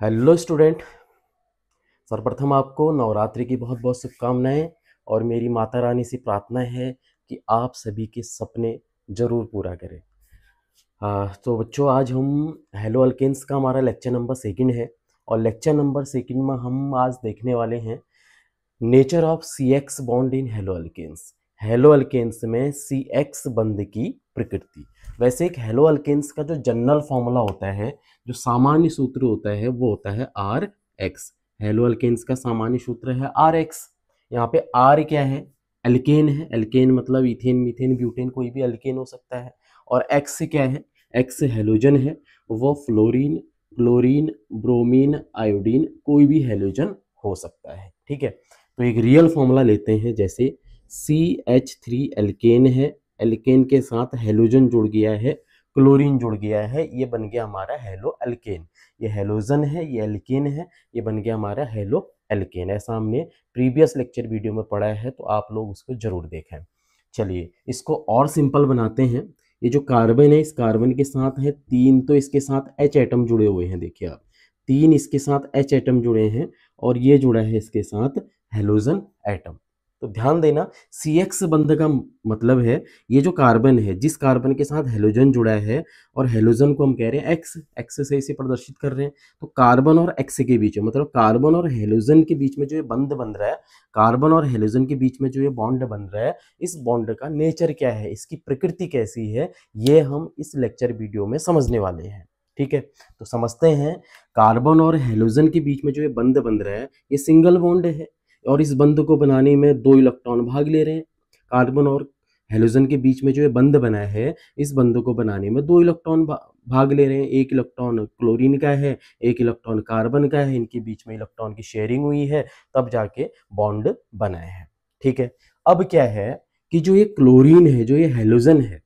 Hello student. सर्वप्रथम आपको नवरात्रि की बहुत बहुत शुभकामनाएं और मेरी माता रानी से प्रार्थना है कि आप सभी के सपने जरूर पूरा करें। तो बच्चों, आज हम हेलो अल्केन्स का हमारा लेक्चर नंबर सेकंड है और लेक्चर नंबर सेकंड में हम आज देखने वाले हैं nature of C X bond in halo alkanes. Halo alkanes में सी एक्स बंध की प्रकृति। वैसे एक हेलो अल्केन्स का जो जनरल फॉर्मूला होता है, जो सामान्य सूत्र होता है, वो होता है आर एक्स। हेलो अल्केन्स का सामान्य सूत्र है आर एक्स। यहाँ पे आर क्या है? एल्केन है। एल्केन मतलब इथेन, मीथेन, ब्यूटेन, कोई भी एल्केन हो सकता है। और एक्स क्या है? एक्स हेलोजन है। वो फ्लोरीन, क्लोरीन, ब्रोमीन, आयोडीन, कोई भी हेलोजन हो सकता है। ठीक है, तो एक रियल फॉर्मूला लेते हैं। जैसे CH3 एल्केन है, एल्केन के साथ हेलोजन जुड़ गया है, क्लोरीन जुड़ गया है, ये बन गया हमारा हेलो एल्केन। ये हेलोजन है, ये एल्केन है, ये बन गया हमारा हेलो एल्केन। ऐसा हमने प्रीवियस लेक्चर वीडियो में पढ़ा है, तो आप लोग उसको जरूर देखें। चलिए इसको और सिंपल बनाते हैं। ये जो कार्बन है, इस कार्बन के साथ है 3, तो इसके साथ H एटम जुड़े हुए हैं। देखिए आप, 3 इसके साथ H एटम जुड़े हैं और ये जुड़ा है इसके साथ हेलोजन एटम। तो ध्यान देना, CX बंध का मतलब है ये जो कार्बन है, जिस कार्बन के साथ हेलोजन जुड़ा है, और हेलोजन को हम कह रहे हैं एक्स, एक्स से इसे प्रदर्शित कर रहे हैं। तो कार्बन और एक्स के बीच में, मतलब कार्बन और हेलोजन के बीच में जो ये बंध बन रहा है, कार्बन और हेलोजन के बीच में जो ये बॉन्ड बन रहा है, इस बॉन्ड का नेचर क्या है, इसकी प्रकृति कैसी है, ये हम इस लेक्चर वीडियो में समझने वाले हैं। ठीक है, तो समझते हैं। कार्बन और हेलोजन के बीच में जो ये बंध बन रहा है, ये सिंगल बॉन्ड है और इस बंध को बनाने में 2 इलेक्ट्रॉन भाग ले रहे हैं। कार्बन और हेलोजन के बीच में जो ये बंध बना है, इस बंध को बनाने में 2 इलेक्ट्रॉन भाग ले रहे हैं। एक इलेक्ट्रॉन क्लोरीन का है, एक इलेक्ट्रॉन कार्बन का है। इनके बीच में इलेक्ट्रॉन की शेयरिंग हुई है, तब जाके बॉन्ड बनाए हैं। ठीक है, अब क्या है कि जो ये क्लोरीन है, जो ये हेलोजन है,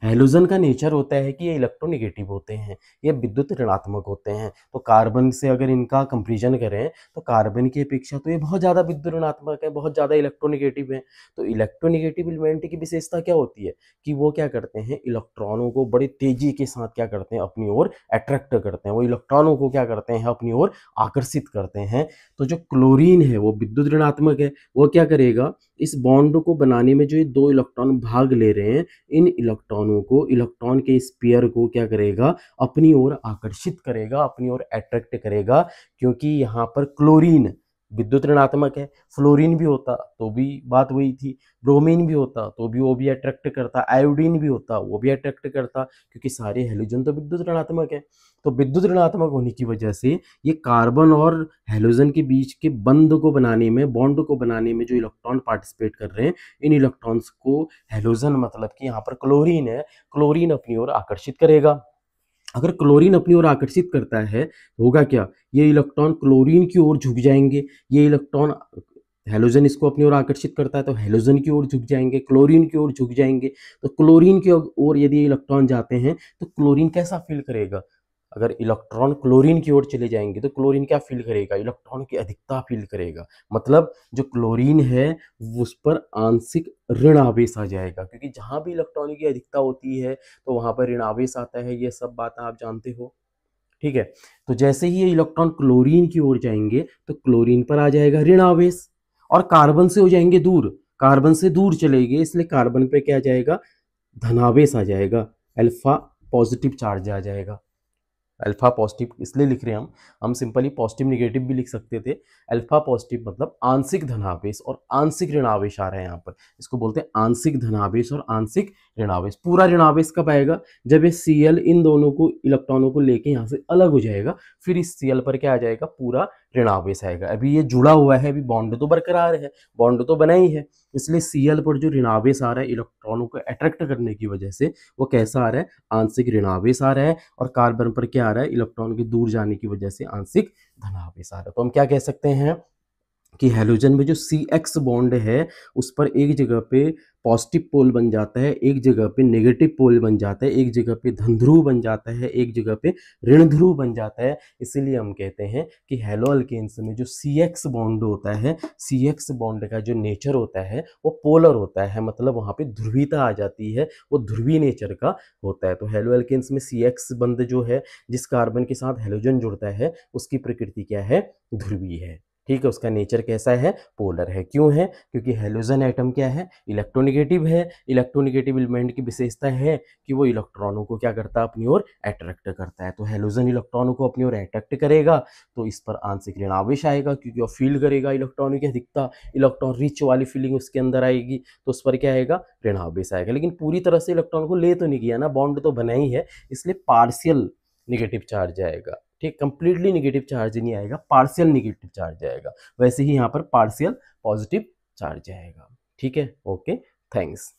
हेलोजन का नेचर होता है कि ये इलेक्ट्रोनेगेटिव होते हैं, ये विद्युत ऋणात्मक होते हैं। तो कार्बन से अगर इनका कंपैरिजन करें तो कार्बन की अपेक्षा तो ये बहुत ज़्यादा विद्युत ऋणात्मक है, बहुत ज़्यादा इलेक्ट्रोनेगेटिव है। तो इलेक्ट्रोनेगेटिव एलिमेंट की विशेषता क्या होती है कि वो क्या करते हैं, इलेक्ट्रॉनों को बड़ी तेजी के साथ क्या करते हैं, अपनी ओर अट्रैक्ट करते हैं। वो इलेक्ट्रॉनों को क्या करते हैं, अपनी ओर आकर्षित करते हैं। तो जो क्लोरीन है वो विद्युत ऋणात्मक है, वो क्या करेगा, इस बॉन्ड को बनाने में जो ये 2 इलेक्ट्रॉन भाग ले रहे हैं, इन इलेक्ट्रॉनों को, इलेक्ट्रॉन के स्फीयर को क्या करेगा, अपनी ओर आकर्षित करेगा, अपनी ओर अट्रैक्ट करेगा। क्योंकि यहाँ पर क्लोरीन विद्युत ऋणात्मक है, फ्लोरीन भी होता तो भी बात वही थी, ब्रोमीन भी होता तो भी वो भी अट्रैक्ट करता, आयोडीन भी होता वो भी अट्रैक्ट करता, क्योंकि सारे हेलोजन तो विद्युत ऋणात्मक है। तो विद्युत ऋणात्मक होने की वजह से ये कार्बन और हेलोजन के बीच के बंध को बनाने में, बॉन्ड को बनाने में जो इलेक्ट्रॉन पार्टिसिपेट कर रहे हैं, इन इलेक्ट्रॉन्स को हेलोजन मतलब कि यहाँ पर क्लोरीन है, क्लोरीन अपनी ओर आकर्षित करेगा। अगर क्लोरीन अपनी ओर आकर्षित करता है तो होगा क्या, ये इलेक्ट्रॉन क्लोरीन की ओर झुक जाएंगे। ये इलेक्ट्रॉन, हेलोजन इसको अपनी ओर आकर्षित करता है तो हेलोजन की ओर झुक जाएंगे, क्लोरीन की ओर झुक जाएंगे। तो क्लोरीन की ओर यदि इलेक्ट्रॉन जाते हैं तो क्लोरीन कैसा फील करेगा, अगर इलेक्ट्रॉन क्लोरीन की ओर चले जाएंगे तो क्लोरीन क्या फील करेगा, इलेक्ट्रॉन की अधिकता फील करेगा। मतलब जो क्लोरीन है उस पर आंशिक ऋण आवेश आ जाएगा, क्योंकि जहां भी इलेक्ट्रॉन की अधिकता होती है तो वहां पर ऋण आवेश आता है। ये सब बातें आप जानते हो। ठीक है, तो जैसे ही ये इलेक्ट्रॉन क्लोरीन की ओर जाएंगे तो क्लोरीन पर आ जाएगा ऋण आवेश, और कार्बन से हो जाएंगे दूर, कार्बन से दूर चलेंगे, इसलिए कार्बन पे क्या आ जाएगा, धनावेश आ जाएगा, अल्फा पॉजिटिव चार्ज आ जाएगा। अल्फा पॉजिटिव इसलिए लिख रहे हैं हम सिंपली पॉजिटिव निगेटिव भी लिख सकते थे। अल्फा पॉजिटिव मतलब आंशिक धनावेश और आंशिक ऋणावेश आ रहे हैं यहाँ पर, इसको बोलते हैं आंशिक धनावेश और आंशिक ऋणावेश। पूरा ऋणावेश कब आएगा, जब ये Cl इन दोनों को, इलेक्ट्रॉनों को लेके यहाँ से अलग हो जाएगा, फिर इस Cl पर क्या आ जाएगा, पूरा ऋणावेश आएगा। अभी ये जुड़ा हुआ है, अभी बॉन्ड तो बरकरार है, बॉन्ड तो बना ही है, इसलिए Cl पर जो ऋणावेश आ रहा है इलेक्ट्रॉनों को अट्रैक्ट करने की वजह से, वो कैसा आ रहा है, आंशिक ऋणावेश आ रहा है। और कार्बन पर क्या आ रहा है, इलेक्ट्रॉन के दूर जाने की वजह से आंशिक धनावेश आ रहा है। तो हम क्या कह सकते हैं कि हैलोजन में जो CX बॉन्ड है उस पर एक जगह पे पॉजिटिव पोल बन जाता है, एक जगह पे नेगेटिव पोल बन जाता है, एक जगह पे धन ध्रुव बन जाता है, एक जगह पे ऋण ध्रुव बन जाता है। इसीलिए हम कहते हैं कि हैलो अल्केन्स में जो CX बॉन्ड होता है, CX बॉन्ड का जो नेचर होता है वो पोलर होता है, मतलब वहाँ पे ध्रुवीयता आ जाती है, वो ध्रुवीय नेचर का होता है। तो हैलो अल्केन्स में CX बंध जो है, जिस कार्बन के साथ हैलोजन जुड़ता है, उसकी प्रकृति क्या है? ध्रुवीय है। ठीक है, उसका नेचर कैसा है? पोलर है। क्यों है? क्योंकि हैलोजन एटम क्या है? इलेक्ट्रोनेगेटिव है। इलेक्ट्रोनेगेटिव एलिमेंट की विशेषता है कि वो इलेक्ट्रॉनों को क्या करता है? अपनी ओर अट्रैक्ट करता है। तो हैलोजन इलेक्ट्रॉनों को अपनी ओर अट्रैक्ट करेगा तो इस पर आंशिक ऋण आवेश आएगा, क्योंकि वो फील करेगा इलेक्ट्रॉनों की अधिकता, इलेक्ट्रॉन रिच वाली फीलिंग उसके अंदर आएगी, तो उस पर क्या आएगा? ऋण आवेश आएगा। लेकिन पूरी तरह से इलेक्ट्रॉन को ले तो नहीं गया ना, बॉन्ड तो बना ही है, इसलिए पार्शियल नेगेटिव चार्ज आएगा। ठीक, कंप्लीटली नेगेटिव चार्ज नहीं आएगा, पार्शियल नेगेटिव चार्ज आएगा। वैसे ही यहाँ पर पार्शियल पॉजिटिव चार्ज आएगा। ठीक है, ओके, थैंक्स।